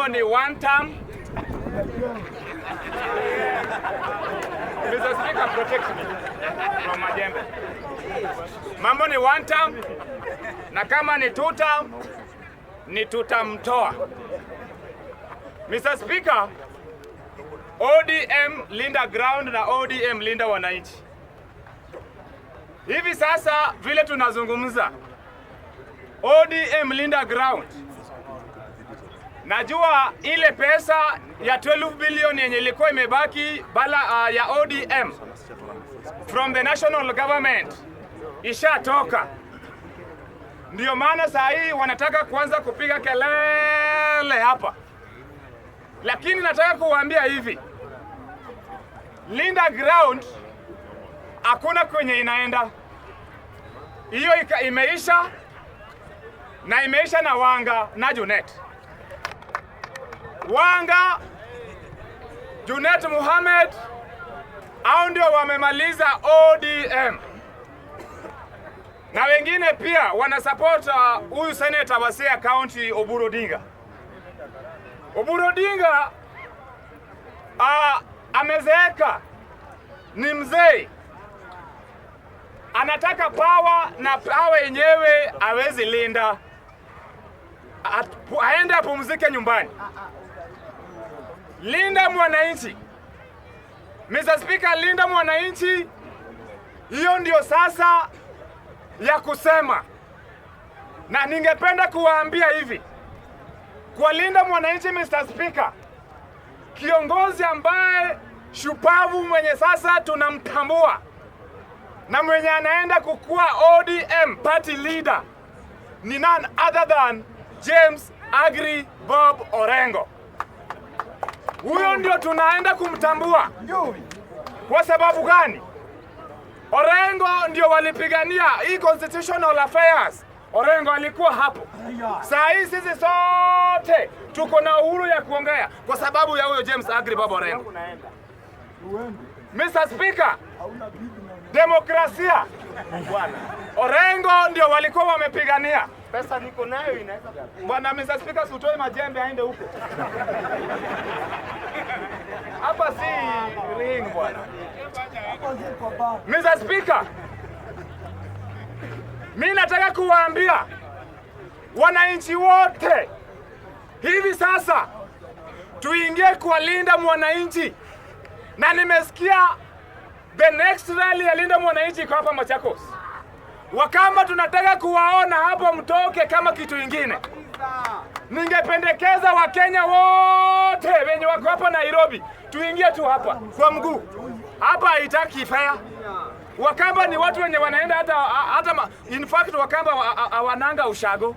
mambo ni one term. Mr. Speaker, protect me from majembe. Mambo ni one term, na kama ni two term, ni tutamtoa. Mr. Speaker, ODM linda ground na ODM linda wananchi. Hivi sasa vile tunazungumza, ODM linda ground. Najua ile pesa ya 12 billion yenye ilikuwa imebaki ya ODM from the national government ishatoka. Ndio maana saa hii wanataka kuanza kupiga kelele hapa. Lakini nataka kuwaambia hivi, linda ground hakuna kwenye inaenda. Hiyo imeisha, na imeisha na Wanga na Junet. Wanga, Junet Mohamed, hao ndio wamemaliza ODM. Na wengine pia wanasupport huyu senator wa Siaya County Oburu Odinga. Oburu Odinga amezeeka, ni mzee. Anataka power na power yenyewe hawezi linda. Aende apumzike nyumbani. Linda mwananchi. Mr. Speaker, linda mwananchi. Hiyo ndio sasa ya kusema. Na ningependa kuwaambia hivi, kwa linda mwananchi, Mr. Speaker, kiongozi ambaye shupavu mwenye sasa tunamtambua na mwenye anaenda kukua ODM party leader ni none other than James Aggrey Bob Orengo. Huyo ndio tunaenda kumtambua. Kwa sababu gani? Orengo ndio walipigania hii constitutional affairs. Orengo alikuwa hapo. Saa hii sisi sote tuko na uhuru ya kuongea kwa sababu ya huyo James Aggrey Bob Orengo. Mr. Speaker, demokrasia. Orengo ndio walikuwa wamepigania. Pesa niko nayo inaweza. Bwana Mr. Speaker, utoe majembe aende huko. Hapa si ring bwana. Mr. Speaker, mimi nataka kuwaambia wananchi wote hivi sasa tuingie kwa linda mwananchi. Na nimesikia the next rally ya linda mwananchi kwa hapa Machakos. Wakamba tunataka kuwaona hapo mtoke kama kitu ingine. Ningependekeza Wakenya wote wenye wako hapa Nairobi tuingie tu hapa kwa mguu. Hapa haitaki fare. Wakamba ni watu wenye wanaenda hata in fact Wakamba hawananga ushago.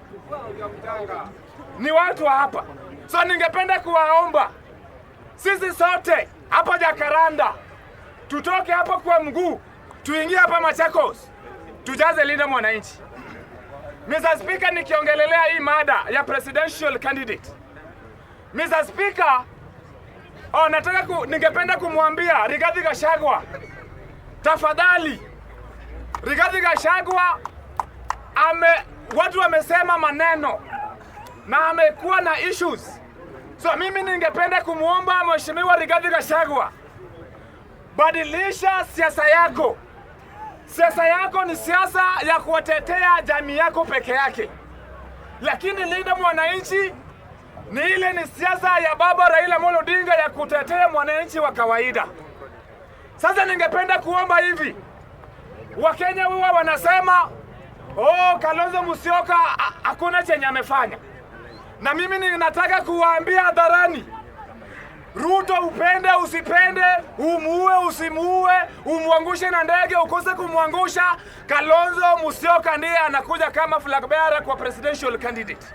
Ni watu hapa. So ningependa kuwaomba sisi sote hapa Jacaranda tutoke hapa kwa mguu, tuingie hapa Machakos, tujaze linda mwananchi. Mr. Speaker, nikiongelelea hii mada ya presidential candidate. Mr. Speaker, ningependa kumwambia Rigathi Gachagua, tafadhali. Rigathi Gachagua watu wamesema maneno na amekuwa na issues. So mimi ningependa kumuomba Mheshimiwa Rigathi Gachagua, badilisha siasa yako. Siasa yako ni siasa ya kuwatetea jamii yako peke yake. Lakini linda mwananchi ni siasa ya baba Raila Amolo Odinga ya kutetea mwananchi wa kawaida. Sasa ningependa kuomba hivi. Wakenya huwa wanasema, Kalonzo Musyoka hakuna chenye amefanya. Na mimi ninataka kuwaambia hadharani, Ruto upende usipende, umuue usimuue, umwangushe na ndege ukose kumwangusha, Kalonzo Musyoka ndiye anakuja kama flag bearer kwa presidential candidate.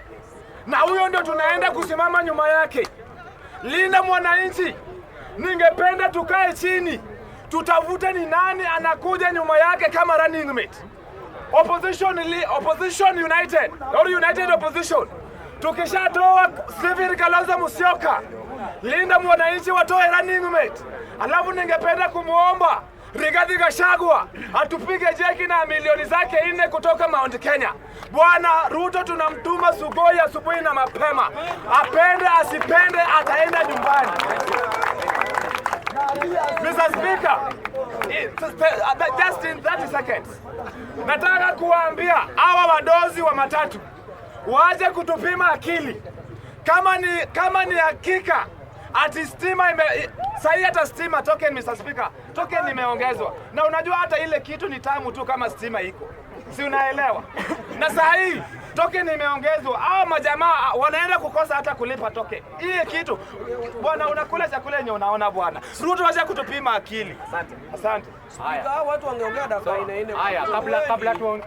Na huyo ndio tunaenda kusimama nyuma yake. Linda mwananchi. Ningependa tukae chini, tutavute ni nani anakuja nyuma yake kama running mate. Opposition united, or united opposition. Tukishatoa Stephen Kalonzo Musyoka, linda mwananchi watoe running mate. Alafu ningependa kumuomba Rigathi Gachagua atupige jeki na milioni zake 4 kutoka Mount Kenya. Bwana Ruto tunamtuma Sugoi asubuhi na mapema. Apende asipende ataenda nyumbani. Mr. Speaker, just in 30 seconds, nataka kuwaambia hawa wadozi wa matatu waje kutupima akili. Kama ni hakika ati stima sahi, hata stima token, Mr. Speaker, token imeongezwa, na unajua hata ile kitu ni tamu tu kama stima iko, si unaelewa? Na sahi token imeongezwa, hao majamaa wanaenda kukosa hata kulipa token. Hii kitu bwana, unakula chakula yenye unaona bwana. Ruto waje kutupima akili. Asante. Haya, watu wangeongea dakika 4. Haya, kabla tuende